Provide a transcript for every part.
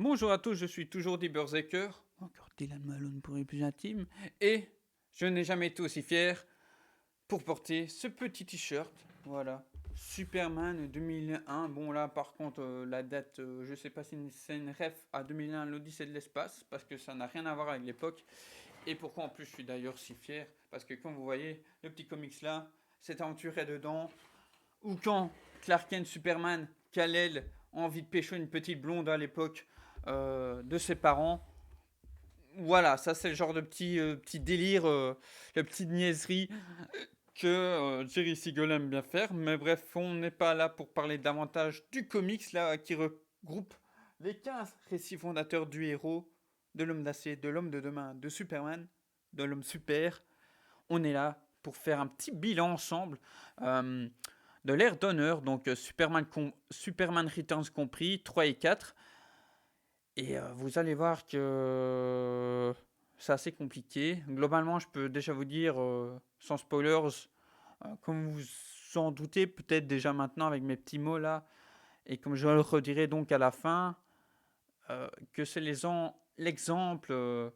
Bonjour à tous, je suis toujours Di Berserker, encore Dylan Malone pour les plus intimes, et je n'ai jamais été aussi fier pour porter ce petit t-shirt, voilà, Superman 2001. Bon là par contre la date, je sais pas si c'est une ref à 2001, l'Odyssée de l'espace, parce que ça n'a rien à voir avec l'époque, et pourquoi en plus je suis d'ailleurs si fier, parce que comme vous voyez, le petit comics là, cette aventure est dedans, ou quand Clark Kent, Superman, Kal-El a envie de pécho une petite blonde à l'époque de ses parents. Voilà, ça c'est le genre de petit délire, de petite niaiserie que Jerry Siegel aime bien faire. Mais bref, on n'est pas là pour parler davantage du comics là qui regroupe les 15 récits fondateurs du héros, de l'homme d'acier, de l'homme de demain, de Superman, de l'homme super. On est là pour faire un petit bilan ensemble euh, de l'ère d'honneur, donc Superman Returns compris, 3 et 4. Et vous allez voir que c'est assez compliqué. Globalement, je peux déjà vous dire, sans spoilers, comme vous en doutez peut-être déjà maintenant avec mes petits mots là, et comme je le redirai donc à la fin, que c'est l'exemple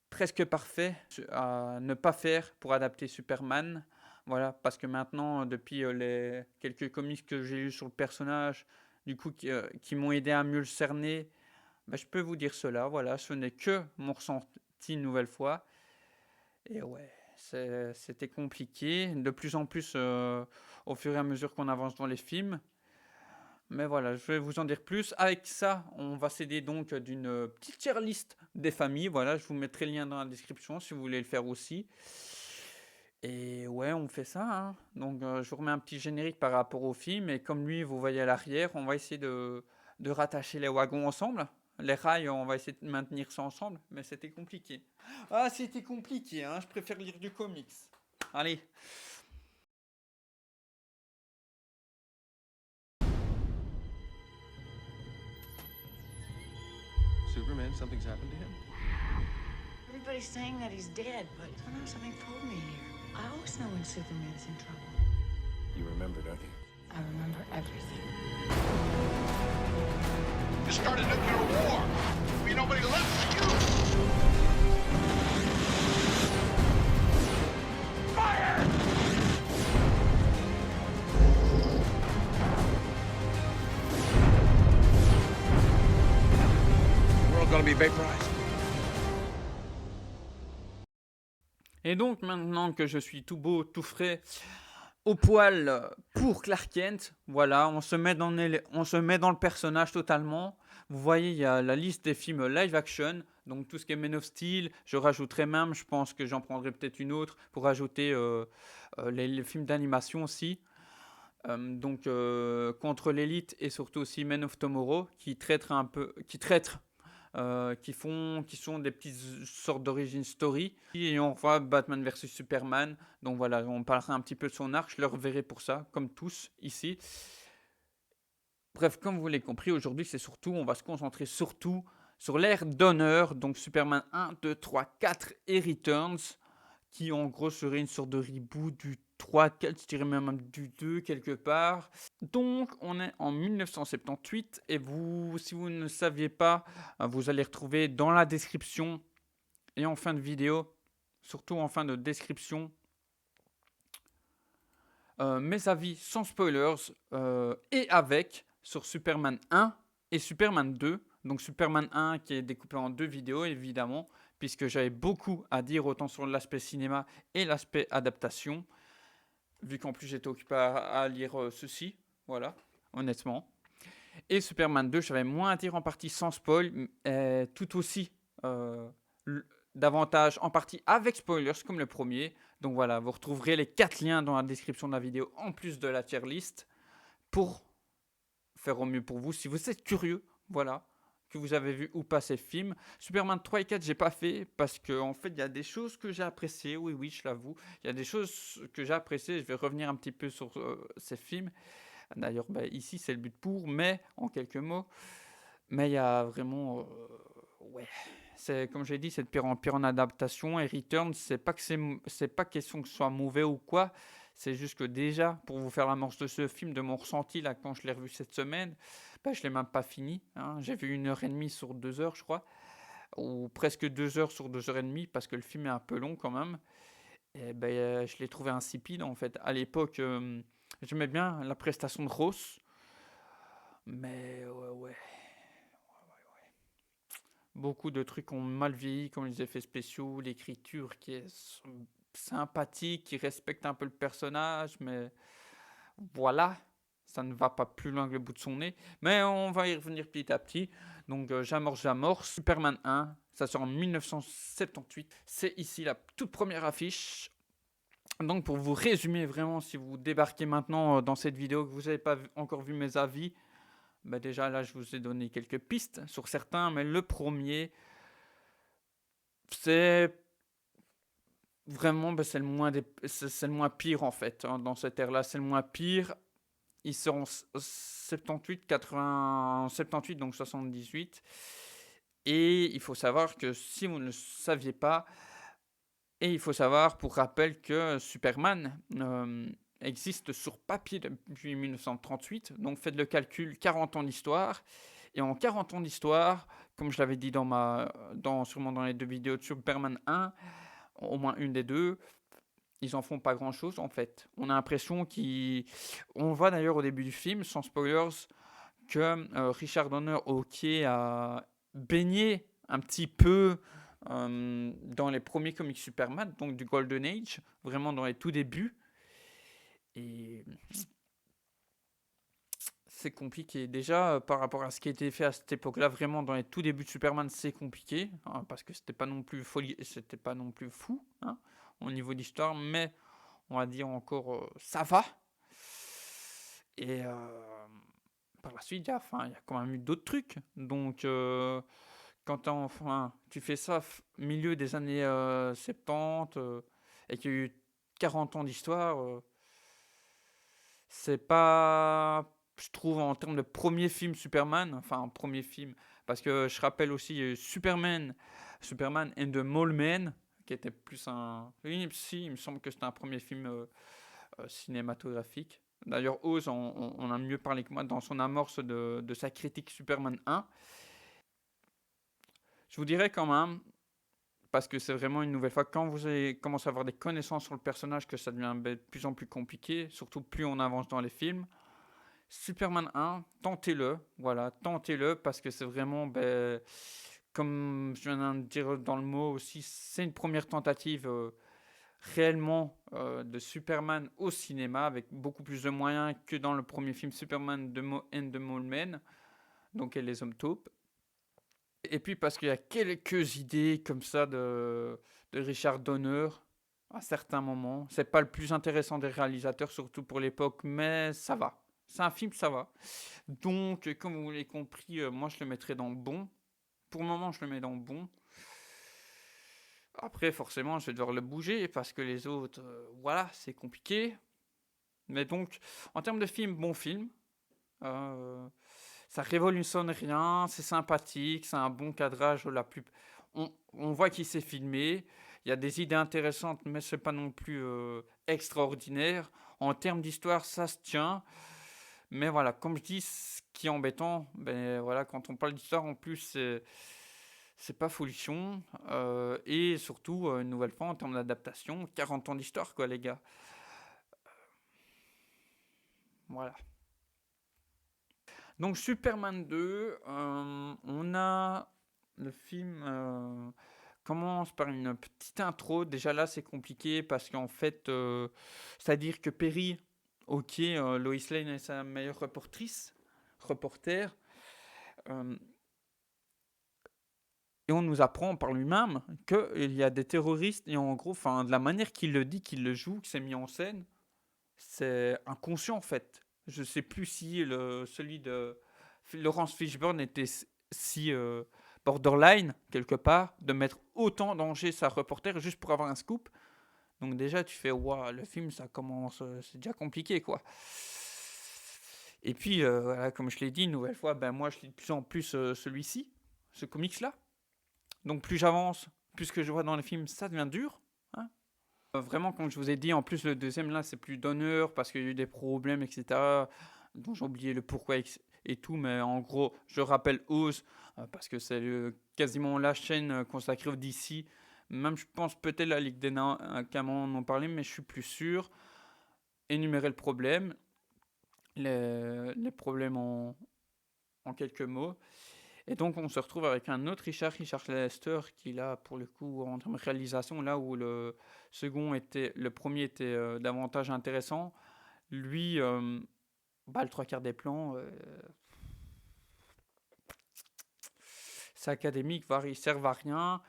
presque parfait à ne pas faire pour adapter Superman. Voilà, parce que maintenant, depuis les quelques comics que j'ai lus sur le personnage, du coup, qui m'ont aidé à mieux le cerner, bah, je peux vous dire cela. Voilà, ce n'est que mon ressenti une nouvelle fois. Et ouais, c'était compliqué. De plus en plus, au fur et à mesure qu'on avance dans les films. Mais voilà, je vais vous en dire plus. Avec ça, on va s'aider donc d'une petite tier list des familles. Voilà, je vous mettrai le lien dans la description si vous voulez le faire aussi. Et ouais, on fait ça, hein. Donc, je vous remets un petit générique par rapport au film. Et comme lui, vous voyez à l'arrière, on va essayer de rattacher les wagons ensemble. Les rails, on va essayer de maintenir ça ensemble. Mais c'était compliqué. Ah, c'était compliqué, hein. Je préfère lire du comics. Allez. Superman, something's happened to him? Everybody's saying that he's dead, but I don't know, something pulled me here. I always know when Superman's in trouble. You remember, don't you? I remember everything. You started nuclear war. Be nobody left for you. Fire! The world gonna be vaporized. Et donc, maintenant que je suis tout beau, tout frais, au poil pour Clark Kent, voilà, on se met dans le personnage totalement. Vous voyez, il y a la liste des films live action, donc tout ce qui est Man of Steel. Je rajouterai même, je pense que j'en prendrai peut-être une autre pour ajouter les films d'animation aussi. Donc contre l'élite et surtout aussi Men of Tomorrow qui traitent qui sont des petites sortes d'origin story. Et on voit Batman versus Superman. Donc voilà, on parlera un petit peu de son arc. Je le reverrai pour ça, comme tous ici. Bref, comme vous l'avez compris, aujourd'hui, on va se concentrer surtout sur l'ère d'honneur. Donc Superman 1, 2, 3, 4 et Returns, qui en gros serait une sorte de reboot du 3, 4, je dirais même du 2 quelque part. Donc on est en 1978 et vous, si vous ne saviez pas, vous allez retrouver dans la description et en fin de vidéo, surtout en fin de description, mes avis sans spoilers et avec sur Superman 1 et Superman 2. Donc Superman 1 qui est découpé en deux vidéos évidemment, puisque j'avais beaucoup à dire autant sur l'aspect cinéma et l'aspect adaptation, vu qu'en plus j'étais occupé à lire ceci, voilà, honnêtement. Et Superman 2, j'avais moins à dire en partie sans spoil, tout aussi davantage en partie avec spoilers comme le premier. Donc voilà, vous retrouverez les 4 liens dans la description de la vidéo en plus de la tier list pour faire au mieux pour vous. Si vous êtes curieux, voilà, que vous avez vu ou pas ces films. Superman 3 et 4, j'ai pas fait parce que en fait, il y a des choses que j'ai appréciées. Oui, je l'avoue. Il y a des choses que j'ai appréciées. Je vais revenir un petit peu sur ces films. D'ailleurs, ici, c'est le but pour, mais en quelques mots. Mais il y a vraiment... ouais. C'est, comme j'ai dit, c'est de pire en pire en adaptation. Et Return, c'est pas question que ce soit mauvais ou quoi. C'est juste que déjà, pour vous faire l'amorce de ce film, de mon ressenti, là, quand je l'ai revu cette semaine, Ben, je l'ai même pas fini, hein. J'ai vu 1h30 sur 2 heures, je crois. Ou presque 2 heures sur 2 heures et demie, parce que le film est un peu long quand même. Et ben, je l'ai trouvé insipide en fait. À l'époque, j'aimais bien la prestation de Ross. Mais ouais. Beaucoup de trucs ont mal vieilli, comme les effets spéciaux, l'écriture qui est sympathique, qui respecte un peu le personnage, mais voilà, ça ne va pas plus loin que le bout de son nez. Mais on va y revenir petit à petit. Donc j'amorce. Superman 1, ça sort en 1978. C'est ici la toute première affiche. Donc pour vous résumer vraiment, si vous débarquez maintenant dans cette vidéo, que vous n'avez pas encore vu mes avis, bah déjà là je vous ai donné quelques pistes sur certains, mais le premier, c'est vraiment c'est le moins pire en fait, hein, dans cette ère-là, c'est le moins pire. Ils seront 78, 80, 78, donc 78. Et il faut savoir que si vous ne le saviez pas, et il faut savoir pour rappel que Superman existe sur papier depuis 1938, donc faites le calcul, 40 ans d'histoire. Et en 40 ans d'histoire, comme je l'avais dit sûrement dans les 2 vidéos de Superman 1, au moins une des 2, ils en font pas grand chose en fait. On a l'impression on voit d'ailleurs au début du film, sans spoilers, que Richard Donner a baigné un petit peu dans les premiers comics Superman, donc du Golden Age, vraiment dans les tout débuts. Et c'est compliqué. Déjà, par rapport à ce qui a été fait à cette époque-là, vraiment dans les tout débuts de Superman, c'est compliqué, hein, parce que c'était pas non plus fou, hein, au niveau d'histoire, mais on va dire encore ça va. Et par la suite, il y a quand même eu d'autres trucs. Donc, quand tu fais ça milieu des années 70 et qu'il y a eu 40 ans d'histoire, c'est pas, je trouve, en termes de premier film Superman, enfin premier film, parce que je rappelle aussi Superman and the Mole Man, qui était plus un... Oui, si, il me semble que c'était un premier film cinématographique. D'ailleurs, Oz on a mieux parlé que moi dans son amorce de sa critique Superman 1. Je vous dirais quand même, parce que c'est vraiment une nouvelle fois, quand vous avez commencé à avoir des connaissances sur le personnage, que ça devient de plus en plus compliqué, surtout plus on avance dans les films. Superman 1, tentez-le, parce que c'est vraiment, comme je viens de dire dans le mot aussi, c'est une première tentative réellement de Superman au cinéma, avec beaucoup plus de moyens que dans le premier film Superman and the Mole Man, donc et les hommes taupes. Et puis parce qu'il y a quelques idées comme ça de Richard Donner à certains moments. C'est pas le plus intéressant des réalisateurs, surtout pour l'époque, mais ça va. C'est un film, ça va. Donc, comme vous l'avez compris, moi je le mettrai dans bon. Pour le moment, je le mets dans bon. Après, forcément, je vais devoir le bouger parce que les autres, voilà, c'est compliqué. Mais donc, en termes de film, bon film. Ça révolutionne rien, c'est sympathique, c'est un bon cadrage. On voit qu'il s'est filmé. Il y a des idées intéressantes, mais c'est pas non plus extraordinaire. En termes d'histoire, ça se tient. Mais voilà, comme je dis, ce qui est embêtant, voilà, quand on parle d'histoire, en plus, c'est pas folichon. Et surtout, une nouvelle fois, en termes d'adaptation, 40 ans d'histoire, quoi, les gars. Voilà. Donc Superman 2, on a le film commence par une petite intro. Déjà là c'est compliqué parce qu'en fait, c'est-à-dire que Perry, ok, Lois Lane est sa meilleure reporter, et on nous apprend par lui-même qu'il y a des terroristes, et en gros, de la manière qu'il le dit, qu'il le joue, que c'est mis en scène, c'est inconscient en fait. Je sais plus si celui de Laurence Fishburne était si borderline quelque part, de mettre autant en danger sa reporter juste pour avoir un scoop. Donc déjà tu fais waouh, le film ça commence, c'est déjà compliqué quoi. Et puis voilà, comme je l'ai dit une nouvelle fois, moi je lis de plus en plus celui-ci, ce comics là. Donc plus j'avance, plus que je vois dans les films, ça devient dur. Hein. Vraiment, comme je vous ai dit, en plus le deuxième là, c'est plus d'honneur parce qu'il y a eu des problèmes, etc. dont j'ai oublié le pourquoi et tout, mais en gros, je rappelle Oz, parce que c'est quasiment la chaîne consacrée au DC. Même, je pense peut-être la Ligue des Nains, qu'à un moment on en parlait, mais je suis plus sûr. Énumérer le problème, les problèmes en quelques mots. Et donc, on se retrouve avec un autre Richard Lester, qui là, pour le coup, en termes de réalisation, là où le premier était davantage intéressant, lui, le trois quarts des plans, c'est académique, ils servent à rien.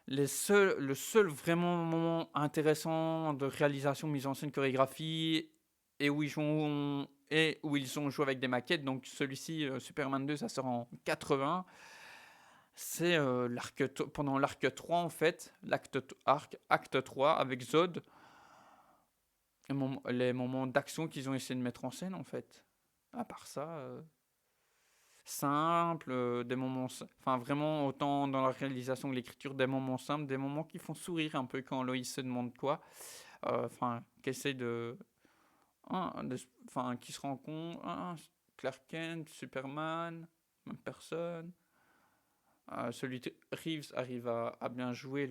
Le seul vraiment moment intéressant de réalisation, mise en scène, chorégraphie, et où ils ont joué avec des maquettes, donc celui-ci, Superman 2, ça sort en 80, c'est pendant l'arc 3 en fait, acte 3 avec Zod, les moments d'action qu'ils ont essayé de mettre en scène en fait. À part ça, simple, des moments, enfin vraiment autant dans la réalisation que l'écriture, des moments simples, des moments qui font sourire un peu quand Loïs se demande quoi, enfin qui essaie qui se rend compte, Clark Kent, Superman, même personne. Celui de Reeves arrive à bien jouer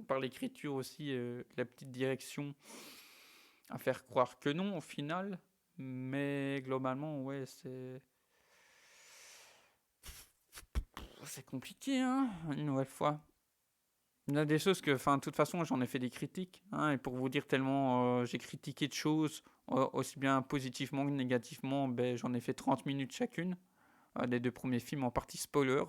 par l'écriture aussi, la petite direction, à faire croire que non au final, mais globalement ouais c'est compliqué une nouvelle fois. Il y a des choses que, de toute façon, j'en ai fait des critiques, et pour vous dire tellement j'ai critiqué de choses, aussi bien positivement que négativement, j'en ai fait 30 minutes chacune, des 2 premiers films en partie spoilers.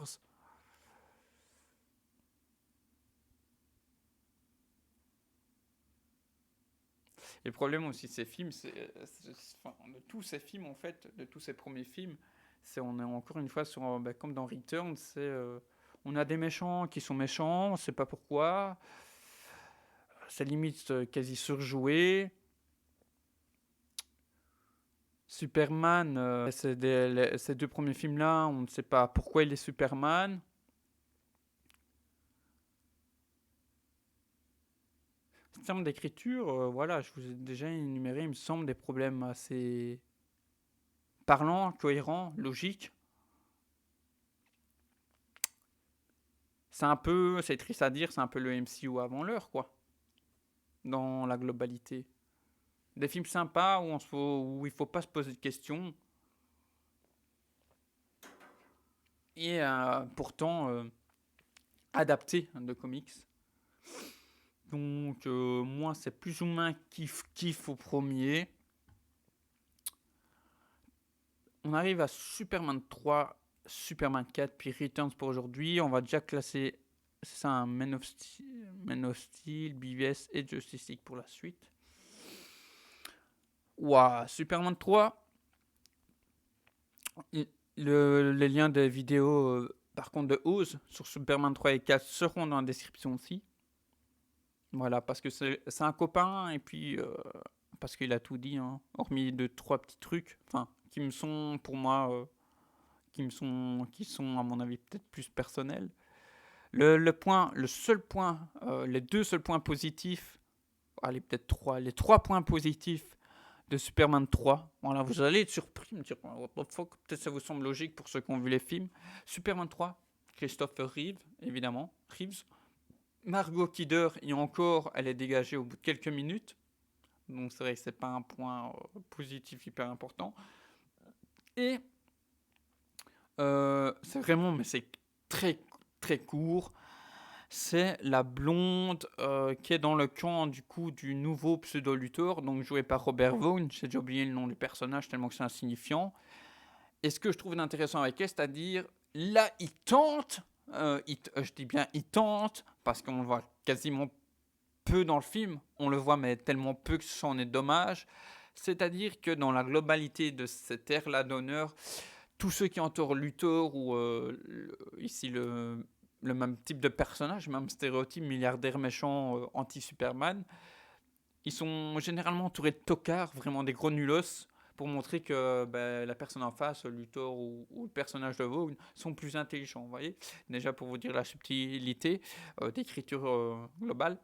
Et le problème aussi de ces films, de tous ces films en fait, de tous ces premiers films, on est encore une fois sur, comme dans Return, on a des méchants qui sont méchants, on ne sait pas pourquoi, c'est limite quasi surjoué. Superman, ces 2 premiers films-là, on ne sait pas pourquoi il est Superman. En termes d'écriture, voilà, je vous ai déjà énuméré, il me semble, des problèmes assez parlants, cohérents, logiques. C'est triste à dire, c'est un peu le MCU avant l'heure, quoi. Dans la globalité. Des films sympas où il faut pas se poser de questions. Et pourtant adaptés de comics. Donc moi c'est plus ou moins kiff au premier. On arrive à Superman 3, Superman 4, puis Returns pour aujourd'hui. On va déjà classer, c'est ça, un Man of Steel, BVS et Justice League pour la suite. Ouah, Superman 3. Les liens des vidéos, par contre, de Oz sur Superman 3 et 4 seront dans la description aussi. Voilà, parce que c'est un copain, et puis parce qu'il a tout dit, hormis 2-3 petits trucs, qui me sont, pour moi, qui sont à mon avis peut-être plus personnels. Les 2 seuls points positifs, allez peut-être 3, les 3 points positifs de Superman 3, voilà, vous allez être surpris, me dire what the fuck, peut-être ça vous semble logique pour ceux qui ont vu les films. Superman 3, Christopher Reeve, évidemment, Reeves. Margot Kidder, et encore, elle est dégagée au bout de quelques minutes. Donc c'est vrai que c'est pas un point positif hyper important. Et c'est vraiment, mais c'est très très court. C'est la blonde qui est dans le camp du coup du nouveau pseudo-Luthor, donc joué par Robert Vaughn. J'ai déjà oublié le nom du personnage tellement que c'est insignifiant. Et ce que je trouve intéressant avec elle, c'est-à-dire là il tente, je dis bien il tente, parce qu'on le voit quasiment peu dans le film, on le voit mais tellement peu que c'en est dommage. C'est-à-dire que dans la globalité de cette ère-là d'honneur, tous ceux qui entourent Luthor ou ici le même type de personnage, même stéréotype, milliardaire méchant, anti-Superman, ils sont généralement entourés de tocards, vraiment des gros nulos, pour montrer que la personne en face, Luthor ou le personnage de Vaughn, sont plus intelligents, vous voyez. Déjà pour vous dire la subtilité d'écriture globale.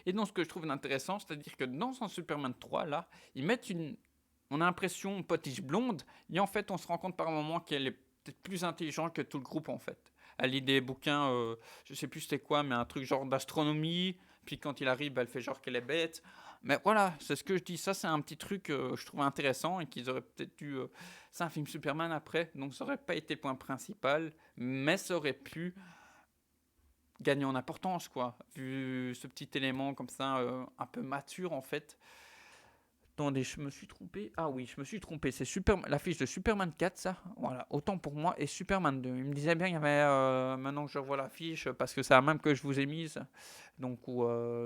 Et donc ce que je trouve intéressant, c'est-à-dire que dans son Superman 3, là, ils mettent on a l'impression potiche blonde, et en fait, on se rend compte par moment qu'elle est peut-être plus intelligente que tout le groupe, en fait. Elle lit des bouquins, je sais plus c'était quoi, mais un truc genre d'astronomie, puis quand il arrive, elle fait genre qu'elle est bête. Mais voilà, c'est ce que je dis, ça c'est un petit truc que je trouve intéressant, et qu'ils auraient peut-être dû... c'est un film Superman après, donc ça aurait pas été le point principal, mais ça aurait pu gagner en importance, quoi, vu ce petit élément comme ça, un peu mature en fait. Attendez, je me suis trompé. Ah oui, je me suis trompé. C'est l'affiche de Superman 4, ça. Voilà, autant pour moi. Et Superman 2. Il me disait bien qu'il y avait. Maintenant que je revois l'affiche, parce que c'est la même que je vous ai mise. Donc,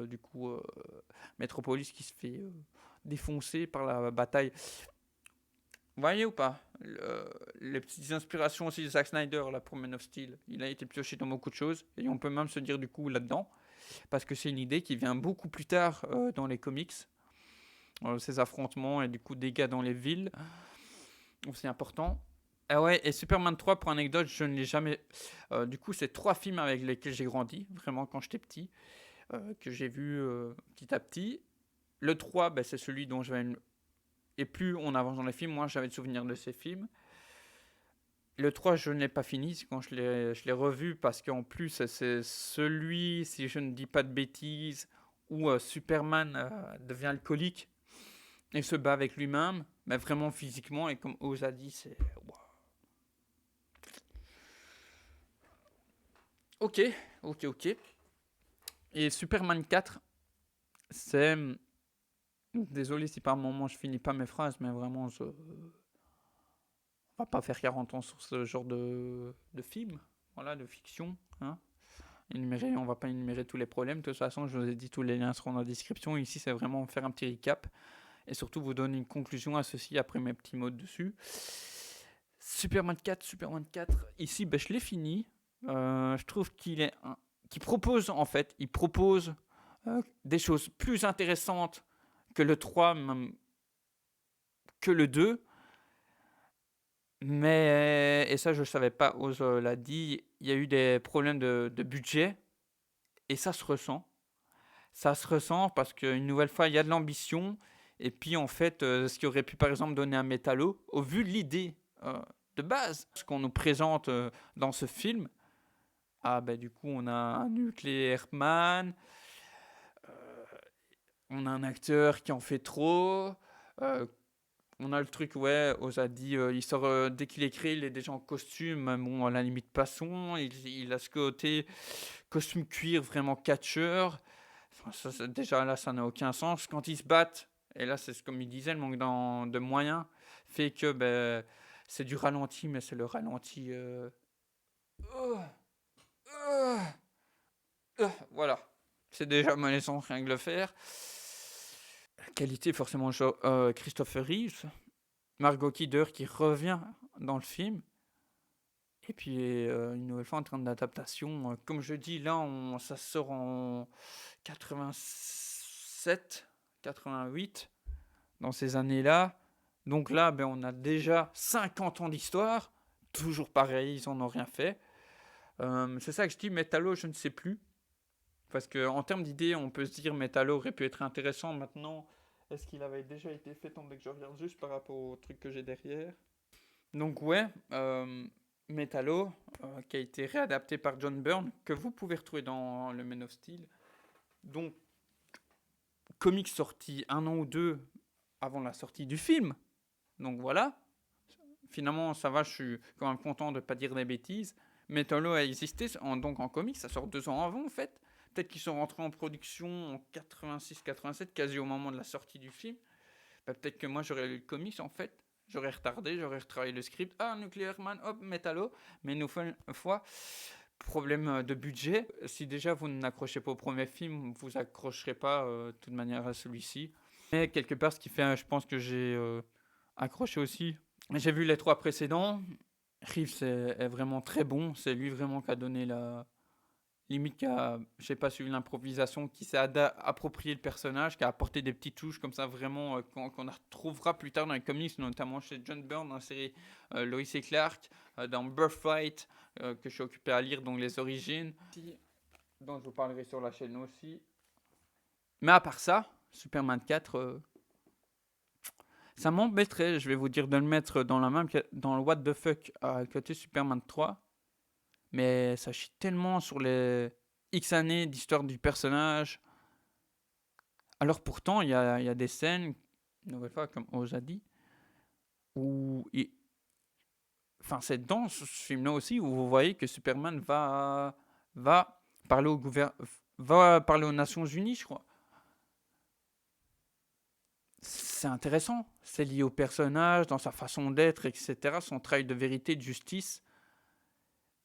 du coup, Metropolis qui se fait défoncer par la bataille. Vous voyez ou pas les petites inspirations aussi de Zack Snyder là, pour Man of Steel. Il a été pioché dans beaucoup de choses. Et on peut même se dire du coup là-dedans. Parce que c'est une idée qui vient beaucoup plus tard dans les comics. Ces affrontements et du coup dégâts dans les villes. C'est important. Ah ouais, et Superman 3, pour anecdote, je ne l'ai jamais... du coup, c'est 3 films avec lesquels j'ai grandi, vraiment quand j'étais petit, que j'ai vu petit à petit. Le 3, ben, c'est celui dont j'avais... Et plus on avance dans les films, moins j'avais de souvenirs de ces films. Le 3, je ne l'ai pas fini, c'est quand je l'ai revu, parce qu'en plus, c'est celui, si je ne dis pas de bêtises, où Superman devient alcoolique et se bat avec lui-même, mais vraiment physiquement, et comme Oz a dit, c'est... Wow. Ok. Et Superman 4, c'est... Désolé si par moment je finis pas mes phrases, mais vraiment, on va pas faire 40 ans sur ce genre de film, voilà, de fiction, hein. On va pas énumérer tous les problèmes, de toute façon, je vous ai dit, tous les liens seront dans la description. Ici, c'est vraiment faire un petit recap. Et surtout vous donner une conclusion à ceci après mes petits mots dessus. Superman 4, ici ben, je l'ai fini. Je trouve qu'il propose en fait, des choses plus intéressantes que le 3, même que le 2. Mais, et ça je ne savais pas, Oz l'a dit, il y a eu des problèmes de budget, et ça se ressent. Ça se ressent parce qu'une nouvelle fois, il y a de l'ambition. Et puis, en fait, ce qui aurait pu, par exemple, donner un métallo, au vu de l'idée de base, ce qu'on nous présente dans ce film, du coup, on a un Nuclear Man, on a un acteur qui en fait trop, on a le truc, Oz a dit, il sort, dès qu'il est créé, il est déjà en costume, bon, à la limite passons, il a ce côté costume cuir vraiment catcheur. Enfin, déjà là, ça n'a aucun sens. Quand ils se battent, et là, c'est comme il disait, le manque de moyens fait que c'est du ralenti, mais c'est le ralenti. Voilà. C'est déjà malaisant rien que le faire. La qualité, forcément, Christopher Reeves, Margot Kidder qui revient dans le film. Et puis, une nouvelle fois en train d'adaptation. Comme je dis, là, ça sort en 87, 88, dans ces années-là. Donc là, on a déjà 50 ans d'histoire. Toujours pareil, ils n'en ont rien fait. C'est ça que je dis, Metallo, je ne sais plus. Parce qu'en termes d'idées, on peut se dire Metallo aurait pu être intéressant. Maintenant, est-ce qu'il avait déjà été fait tant que je regarde juste par rapport au truc que j'ai derrière. Donc Metallo, qui a été réadapté par John Byrne, que vous pouvez retrouver dans le Man of Steel. Donc, comics sorti 1 an ou 2 avant la sortie du film. Donc voilà. Finalement, ça va, je suis quand même content de ne pas dire des bêtises. Metallo a existé donc en comics, ça sort 2 ans avant en fait. Peut-être qu'ils sont rentrés en production en 86-87, quasi au moment de la sortie du film. Peut-être que moi j'aurais lu le comics en fait. J'aurais retardé, j'aurais retravaillé le script. Nuclear Man, hop, Metallo. Mais une fois, problème de budget. Si déjà vous n'accrochez pas au premier film, vous accrocherez pas de toute manière à celui-ci. Mais quelque part, ce qui fait, je pense que j'ai accroché aussi. J'ai vu les 3 précédents. Reeves est vraiment très bon. C'est lui vraiment qui a donné la... Limite qui a, je sais pas, suivi l'improvisation, qui s'est approprié le personnage, qui a apporté des petites touches comme ça vraiment qu'on retrouvera plus tard dans les comics, notamment chez John Byrne dans la série Lois et Clark, dans Birthright, que je suis occupé à lire, donc les origines, dont je vous parlerai sur la chaîne aussi. Mais à part ça, Superman 4, Ça m'embêterait, je vais vous dire, de le mettre dans dans le What the fuck à côté Superman 3. Mais ça chie tellement sur les X années d'histoire du personnage. Alors pourtant, il y a des scènes, une nouvelle fois, comme Oz a dit, où enfin, c'est dans ce film-là aussi où vous voyez que Superman va parler va parler aux Nations Unies, je crois. C'est intéressant. C'est lié au personnage, dans sa façon d'être, etc. Son travail de vérité, de justice.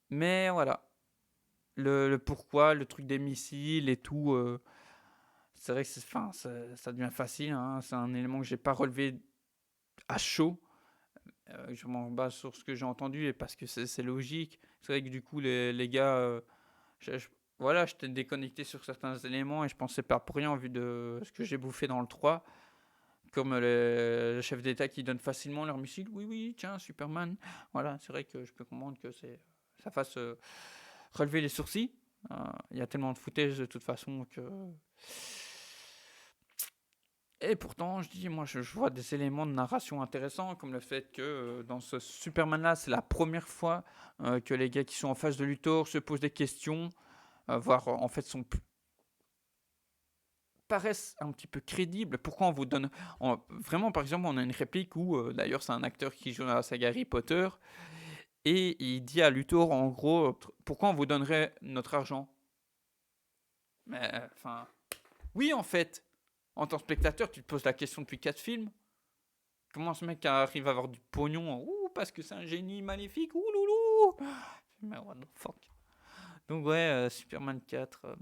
Mais voilà. Le pourquoi, le truc des missiles et tout. C'est vrai que ça devient facile. Hein. C'est un élément que j'ai pas relevé à chaud. Je m'en base sur ce que j'ai entendu et parce que c'est logique. C'est vrai que du coup, les gars, voilà, j'étais déconnecté sur certains éléments et je pensais pas pour rien vu de ce que j'ai bouffé dans le 3. Comme le chef d'État qui donne facilement leurs missiles. Oui, oui, tiens, Superman. Voilà, c'est vrai que je peux comprendre que ça fasse relever les sourcils. Il y a tellement de footage de toute façon que... Et pourtant, je dis, moi, je vois des éléments de narration intéressants, comme le fait que dans ce Superman-là, c'est la première fois que les gars qui sont en face de Luthor se posent des questions, voire en fait paraissent un petit peu crédibles. Pourquoi on vous donne... Vraiment, par exemple, on a une réplique où, d'ailleurs, c'est un acteur qui joue dans la saga Harry Potter, et il dit à Luthor, en gros, pourquoi on vous donnerait notre argent? Mais, enfin... Oui, en fait, en tant que spectateur, tu te poses la question depuis 4 films. Comment ce mec arrive à avoir du pognon? Ouh, parce que c'est un génie maléfique. Ouh loulou. Mais what the fuck. Donc ouais, Superman 4...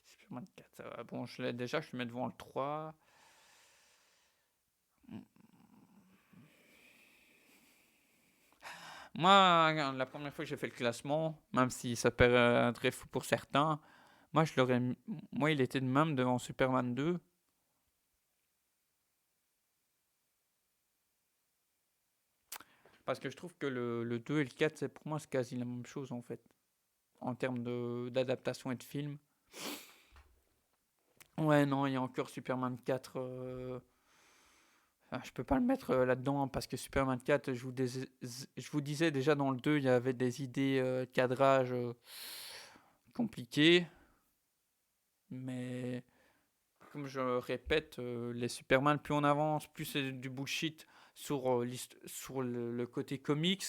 Superman 4, bon, je le mets devant le 3. Moi, la première fois que j'ai fait le classement, même si ça paraît très fou pour certains, moi, il était de même devant Superman 2. Parce que je trouve que le 2 et le 4, pour moi, c'est quasi la même chose, en fait. En termes d'adaptation et de film. Ouais, non, il y a encore Superman 4. Je peux pas le mettre là-dedans, parce que Superman 4, je vous disais déjà dans le 2, il y avait des idées de cadrage compliquées. Mais comme je répète, les Superman, plus on avance, plus c'est du bullshit sur le côté comics.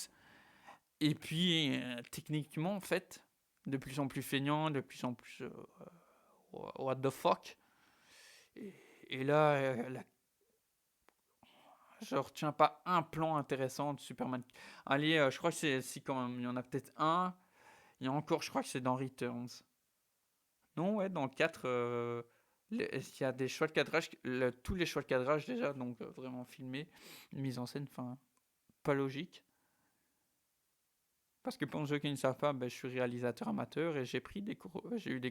Et puis, techniquement, en fait, de plus en plus feignant, de plus en plus what the fuck. Et là, je retiens pas un plan intéressant de Superman. Allez, je crois que c'est si quand même, il y en a peut-être un. Il y a encore, je crois que c'est dans Returns. Non, ouais, dans le 4, il y a des choix de cadrage, tous les choix de cadrage déjà, donc vraiment filmés, mise en scène, enfin, pas logique. Parce que pour ceux qui ne savent pas, je suis réalisateur amateur et j'ai eu des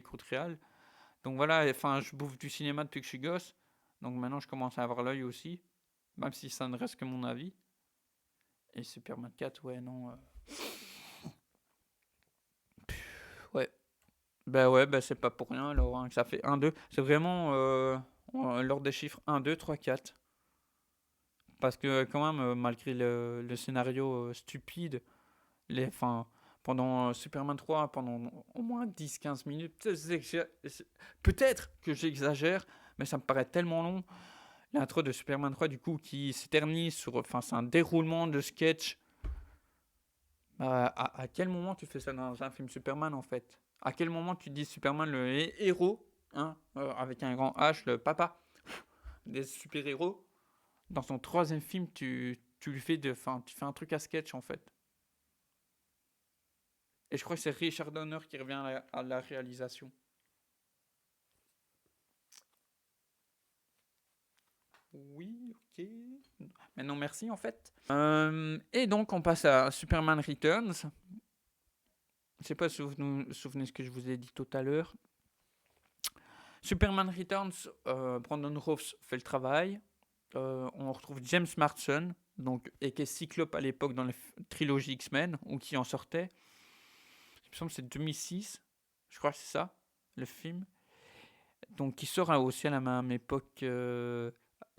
cours de réal. Donc voilà, enfin, je bouffe du cinéma depuis que je suis gosse, donc maintenant je commence à avoir l'œil aussi, même si ça ne reste que mon avis. Et Superman 4, ouais, non. Ouais. Ouais, c'est pas pour rien alors hein, que ça fait 1-2. C'est vraiment l'ordre des chiffres 1, 2, 3, 4. Parce que quand même, malgré le scénario stupide, enfin, pendant Superman 3, pendant au moins 10-15 minutes, peut-être que j'exagère, mais ça me paraît tellement long. L'intro de Superman 3, du coup, qui s'éternise sur... Enfin, c'est un déroulement de sketch. À quel moment tu fais ça dans un film Superman, en fait? À quel moment tu dis Superman, le héros, hein, avec un grand H, le papa des super-héros, dans son troisième film, tu lui fais tu fais un truc à sketch, en fait. Et je crois que c'est Richard Donner qui revient à la réalisation. Oui, ok. Mais non, merci en fait. Et donc, on passe à Superman Returns. Je sais pas si vous vous souvenez ce que je vous ai dit tout à l'heure. Superman Returns, Brandon Routh fait le travail. On retrouve James Marsden, donc, et qui est Cyclope à l'époque dans la trilogie X-Men, ou qui en sortait. Il me semble que c'est 2006. Je crois que c'est ça, le film. Donc, qui sort aussi à la même époque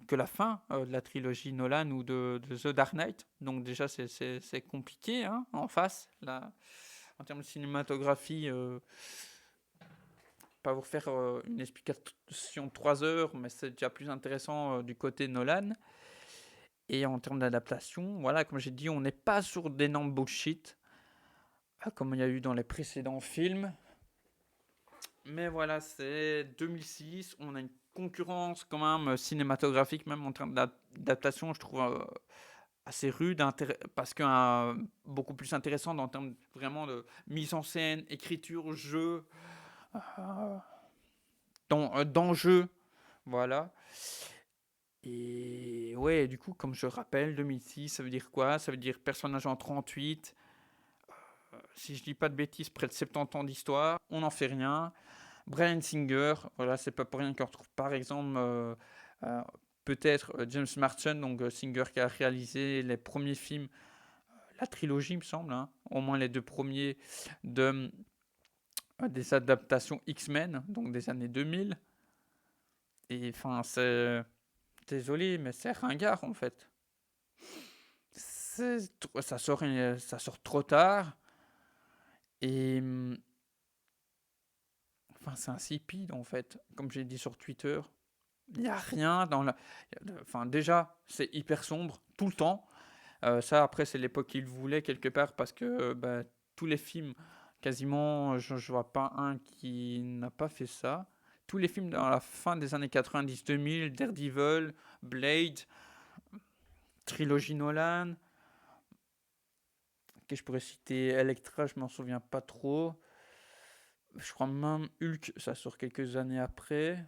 que la fin de la trilogie Nolan ou de The Dark Knight. Donc déjà, c'est compliqué hein, en face. Là, en termes de cinématographie, pas vous faire une explication de 3 heures, mais c'est déjà plus intéressant du côté Nolan. Et en termes d'adaptation, voilà, comme j'ai dit, on n'est pas sur d'énormes bullshit, comme il y a eu dans les précédents films. Mais voilà, c'est 2006, on a une concurrence quand même cinématographique, même en termes d'adaptation, je trouve assez rude, parce que beaucoup plus intéressante en termes vraiment de mise en scène, écriture, jeu, d'enjeu, voilà. Et ouais, du coup, comme je rappelle, 2006, ça veut dire quoi? Ça veut dire personnage en 38, si je dis pas de bêtises, près de 70 ans d'histoire, on n'en fait rien. Bryan Singer, voilà, c'est pas pour rien qu'on retrouve par exemple peut-être James Marsden, donc Singer qui a réalisé les premiers films, la trilogie, il me semble, hein, au moins les 2 premiers de, des adaptations X-Men, donc des années 2000. Et enfin, c'est. Désolé, mais c'est ringard en fait. Ça sort trop tard. Et. Enfin, c'est insipide en fait. Comme j'ai dit sur Twitter, il n'y a rien dans la. Enfin, déjà, c'est hyper sombre tout le temps. Ça, après, c'est l'époque qu'il voulait quelque part parce que tous les films, quasiment, je vois pas un qui n'a pas fait ça. Tous les films dans la fin des années 90-2000, Daredevil, Blade, trilogie Nolan, que je pourrais citer Elektra, je m'en souviens pas trop. Je crois même Hulk, ça sort quelques années après.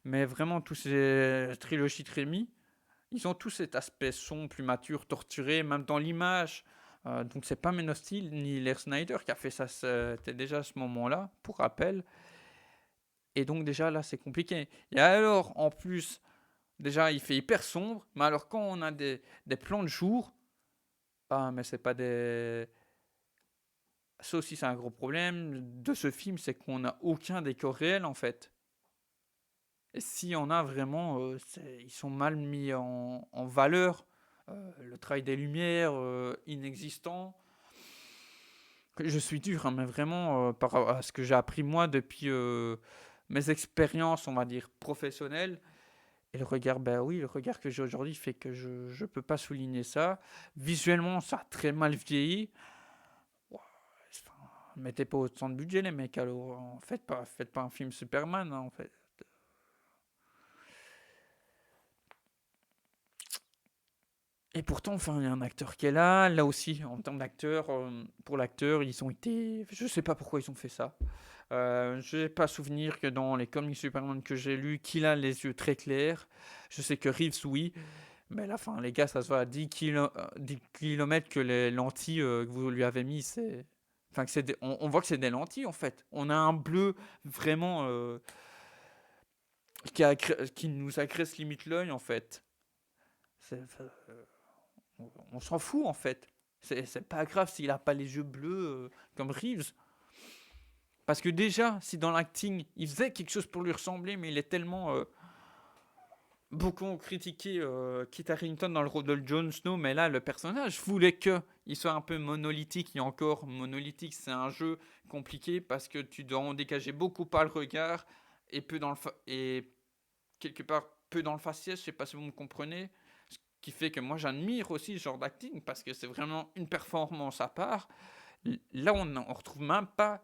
Mais vraiment, tous ces trilogies de Rémi, ils ont tous cet aspect sombre, plus mature, torturé, même dans l'image. Donc c'est pas Men of Steel ni Lair Snyder qui a fait ça, c'était déjà à ce moment-là, pour rappel. Et donc déjà là, c'est compliqué. Et alors, en plus, déjà, il fait hyper sombre, mais alors quand on a des plans de jour, ah, mais c'est pas des... Ça aussi, c'est un gros problème de ce film, c'est qu'on n'a aucun décor réel, en fait. Et si on a vraiment, ils sont mal mis en valeur. Le travail des lumières, inexistant. Je suis dur, hein, mais vraiment, par rapport à ce que j'ai appris moi depuis mes expériences, on va dire, professionnelles. Et le regard, ben oui, le regard que j'ai aujourd'hui fait que je ne peux pas souligner ça. Visuellement, ça a très mal vieilli. Ouah, enfin, mettez pas autant de budget, les mecs, alors faites pas un film Superman, hein, en fait. Et pourtant, enfin, il y a un acteur qui est là. Là aussi, en termes d'acteur, pour l'acteur, ils ont été. Je sais pas pourquoi ils ont fait ça. Je n'ai pas souvenir que dans les comics Superman que j'ai lus, qu'il a les yeux très clairs. Je sais que Reeves, oui. Mais là, enfin, les gars, ça se voit à 10 km que les lentilles que vous lui avez mis, c'est. Enfin, on voit que c'est des lentilles en fait. On a un bleu vraiment qui nous agresse limite l'œil en fait. On s'en fout en fait. C'est pas grave s'il a pas les yeux bleus comme Reeves. Parce que déjà, si dans l'acting, il faisait quelque chose pour lui ressembler, mais il est tellement. Beaucoup ont critiqué Kit Harington dans le rôle de Jon Snow, mais là, le personnage voulait qu'il soit un peu monolithique. Et encore, monolithique, c'est un jeu compliqué parce que tu dois en dégager beaucoup par le regard et et quelque part peu dans le faciès. Je sais pas si vous me comprenez. Ce qui fait que moi, j'admire aussi ce genre d'acting parce que c'est vraiment une performance à part. Là, on ne retrouve même pas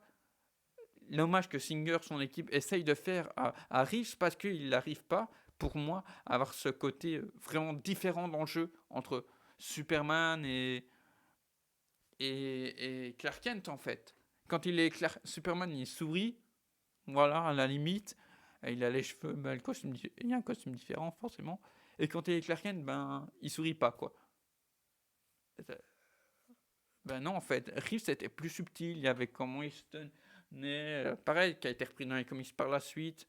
l'hommage que Singer, son équipe, essaye de faire à Reeves parce qu'il n'arrive pas, pour moi, à avoir ce côté vraiment différent dans le jeu entre Superman et Clark Kent, en fait. Quand il est Superman, il sourit, voilà, à la limite. Il a les cheveux, il y a un costume différent, forcément. Et quand il est Clark Kent, il sourit pas, quoi. Ben non, en fait, Reeves c'était plus subtil. Il y avait comment il se tenait, pareil, qui a été repris dans les comics par la suite.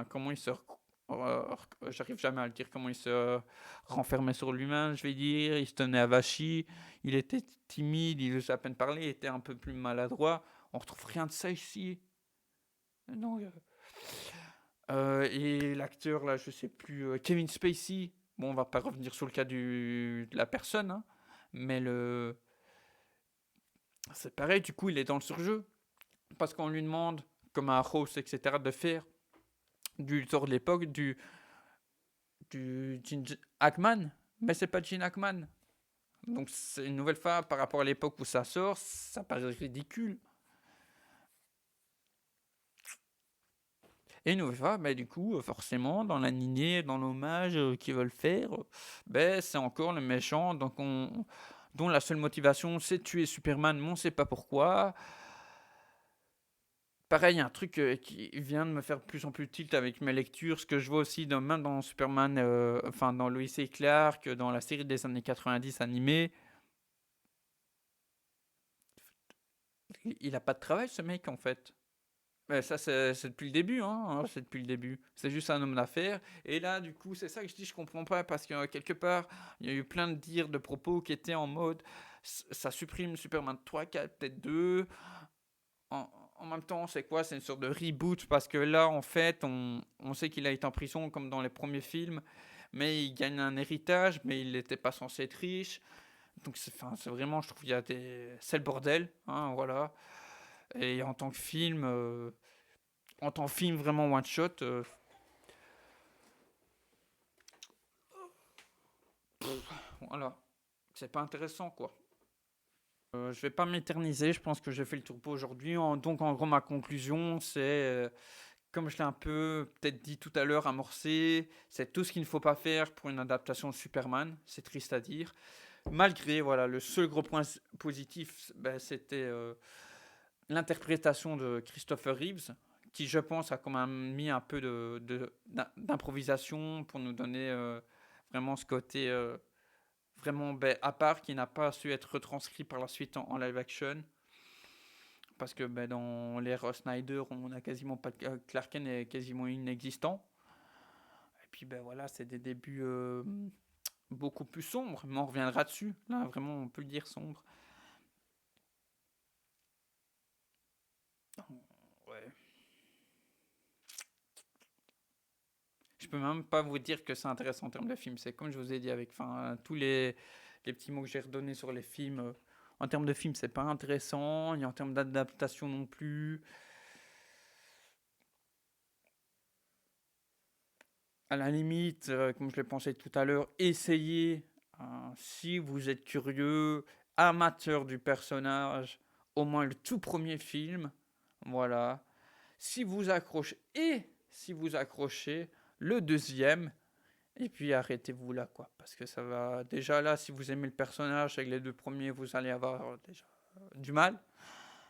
Comment il se. J'arrive jamais à le dire, comment il se renfermait sur lui-même, je vais dire. Il se tenait avachi, il était timide, il osait à peine parler, il était un peu plus maladroit. On retrouve rien de ça ici. Non, Et l'acteur, là, je sais plus, Kevin Spacey. Bon, on va pas revenir sur le cas de la personne, hein, mais c'est pareil, du coup, il est dans le surjeu. Parce qu'on lui demande, comme à Rose, etc., de faire du Thor de l'époque, du Gene Hackman, mais c'est pas Gene Hackman. Donc, c'est une nouvelle fois, par rapport à l'époque où ça sort, ça paraît ridicule. Et une nouvelle fois, du coup, forcément, dans la lignée, dans l'hommage qu'ils veulent faire, c'est encore le méchant dont la seule motivation c'est de tuer Superman, mais on sait pas pourquoi. Pareil, il y a un truc qui vient de me faire de plus en plus tilt avec mes lectures, ce que je vois aussi même dans Superman, dans Lois et Clark, dans la série des années 90 animée. Il a pas de travail, ce mec, en fait. Mais ça, c'est depuis le début, hein, c'est depuis le début. C'est juste un homme d'affaires. Et là, du coup, c'est ça que je dis, je comprends pas, parce que quelque part, il y a eu plein de dires, de propos qui étaient en mode, ça supprime Superman 3, 4, peut-être 2. En même temps, c'est quoi? C'est une sorte de reboot, parce que là, en fait, on sait qu'il a été en prison, comme dans les premiers films, mais il gagne un héritage, mais il n'était pas censé être riche. Donc, c'est vraiment, je trouve, c'est le bordel, hein, voilà. Et en tant que film, vraiment one shot, voilà, c'est pas intéressant quoi. Je vais pas m'éterniser, je pense que j'ai fait le tour pour aujourd'hui. Donc en gros ma conclusion c'est, comme je l'ai un peu peut-être dit tout à l'heure, amorcé, c'est tout ce qu'il ne faut pas faire pour une adaptation de Superman, c'est triste à dire. Malgré, voilà, le seul gros point positif, c'était l'interprétation de Christopher Reeves, qui je pense a quand même mis un peu d'improvisation pour nous donner vraiment ce côté vraiment à part, qui n'a pas su être retranscrit par la suite en live action. Parce que dans l'ère Snyder, on a quasiment pas de Clark Kent est quasiment inexistant. Et puis voilà, c'est des débuts beaucoup plus sombres, mais on reviendra dessus. Là, vraiment, on peut le dire sombre. Ouais. Je peux même pas vous dire que c'est intéressant en termes de film. C'est comme je vous ai dit avec tous les petits mots que j'ai redonnés sur les films. En termes de film, c'est pas intéressant. Et en termes d'adaptation non plus. À la limite, comme je l'ai pensé tout à l'heure, essayez, si vous êtes curieux, amateur du personnage, au moins le tout premier film. Voilà. Si vous accrochez, le deuxième. Et puis arrêtez-vous là, quoi. Parce que ça va. Déjà là, si vous aimez le personnage avec les deux premiers, vous allez avoir déjà du mal.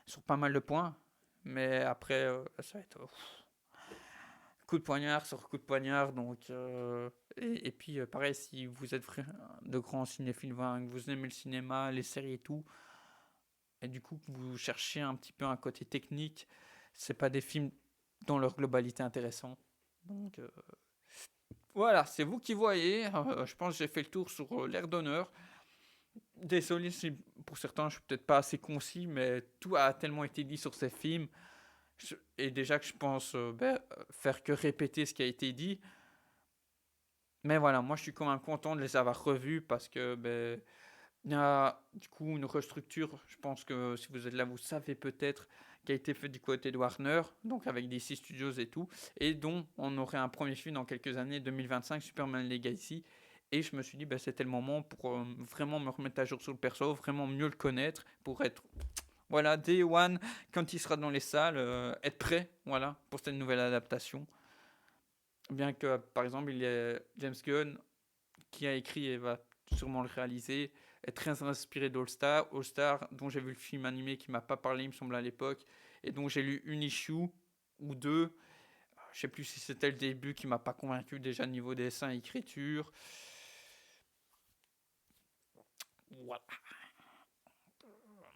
Sur pas mal de points. Mais après, ça va être coup de poignard sur coup de poignard. Donc, et puis, pareil, si vous êtes de grands cinéphiles, que vous aimez le cinéma, les séries et tout, et du coup, que vous cherchez un petit peu un côté technique, c'est pas des films dans leur globalité intéressants. Donc, voilà, c'est vous qui voyez. Je pense que j'ai fait le tour sur l'ère d'honneur. Désolé si pour certains je suis peut-être pas assez concis, mais tout a tellement été dit sur ces films. Et déjà que je pense faire que répéter ce qui a été dit. Mais voilà, moi je suis quand même content de les avoir revus parce que il y a du coup une restructure. Je pense que si vous êtes là, vous savez peut-être, qui a été fait du côté de Warner, donc avec DC Studios et tout, et dont on aurait un premier film dans quelques années, 2025, Superman Legacy. Et je me suis dit, c'était le moment pour vraiment me remettre à jour sur le perso, vraiment mieux le connaître, pour être, voilà, Day One, quand il sera dans les salles, être prêt, voilà, pour cette nouvelle adaptation. Bien que, par exemple, il y a James Gunn qui a écrit et va sûrement le réaliser, est très inspiré d'All-Star. All-Star, dont j'ai vu le film animé qui m'a pas parlé, il me semble, à l'époque, et dont j'ai lu une issue ou deux. Je sais plus si c'était le début qui m'a pas convaincu déjà niveau dessin et écriture. Voilà.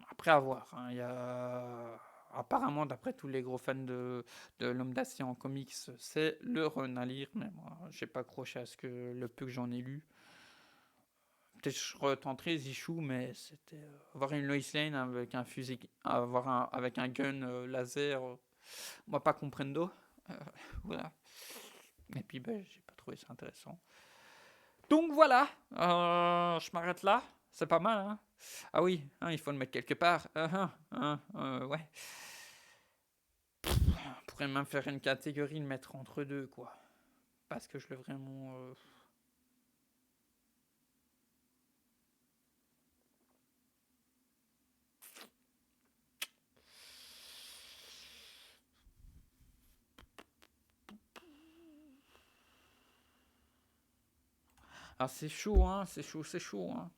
Après à voir. Hein, il y a apparemment, d'après tous les gros fans de l'Homme d'acier en comics, c'est le run à lire. Mais moi, j'ai pas accroché à ce que le peu que j'en ai lu. Peut-être que je retenterai Zichou, mais c'était avoir une Lois Lane avec un fusil, avec un gun laser, moi pas comprendo. Voilà. Et puis, ben, j'ai pas trouvé ça intéressant. Donc voilà, je m'arrête là. C'est pas mal, hein. Ah oui, hein, il faut le mettre quelque part. Ouais. On pourrait même faire une catégorie, le mettre entre deux, quoi. Parce que je l'ai vraiment... Ah, c'est chaud, hein, c'est chaud, hein.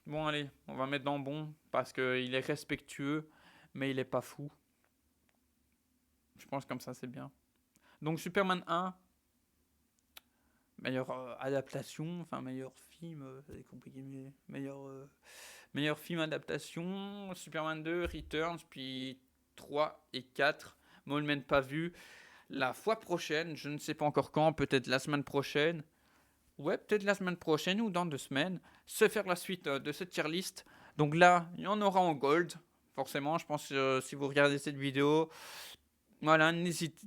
Bon, allez, on va mettre dans bon, parce qu'il est respectueux, mais il est pas fou. Je pense comme ça, c'est bien. Donc, Superman 1, meilleure adaptation, enfin, meilleur film, c'est compliqué, mais meilleur film adaptation. Superman 2, Returns, puis 3 et 4, Moleman pas vu. La fois prochaine, je ne sais pas encore quand, peut-être la semaine prochaine. Ouais, peut-être la semaine prochaine ou dans 2 semaines, se faire la suite de cette tier list. Donc là, il y en aura en gold, forcément. Je pense que si vous regardez cette vidéo, voilà, n'hésitez.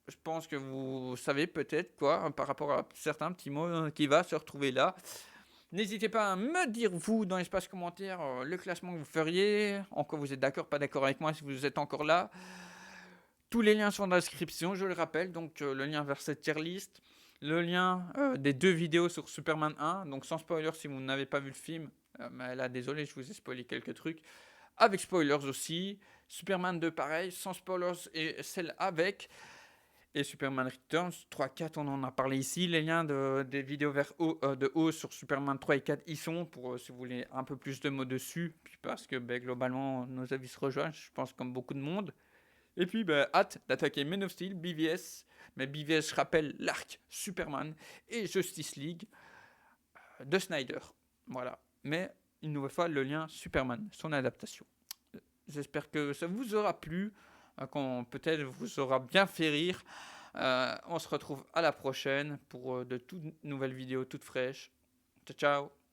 Je pense que vous savez peut-être quoi par rapport à certains petits mots qui va se retrouver là. N'hésitez pas à me dire, vous, dans l'espace commentaire, le classement que vous feriez, en quoi vous êtes d'accord, pas d'accord avec moi, si vous êtes encore là. Tous les liens sont dans la description, je le rappelle, donc le lien vers cette tier list, le lien des 2 vidéos sur Superman 1, donc sans spoiler si vous n'avez pas vu le film, mais là, désolé, je vous ai spoilé quelques trucs, avec spoilers aussi, Superman 2 pareil, sans spoilers et celle avec, et Superman Returns 3-4, on en a parlé ici. Les liens des vidéos de haut sur Superman 3 et 4 y sont pour si vous voulez un peu plus de mots dessus. Puis parce que globalement, nos avis se rejoignent, je pense, comme beaucoup de monde. Et puis, hâte d'attaquer Man of Steel, BVS. Mais BVS, je rappelle, l'arc Superman et Justice League de Snyder. Voilà. Mais une nouvelle fois, le lien Superman, son adaptation. J'espère que ça vous aura plu, qu'on peut-être vous aura bien fait rire. On se retrouve à la prochaine pour de toutes nouvelles vidéos toutes fraîches. Ciao, ciao.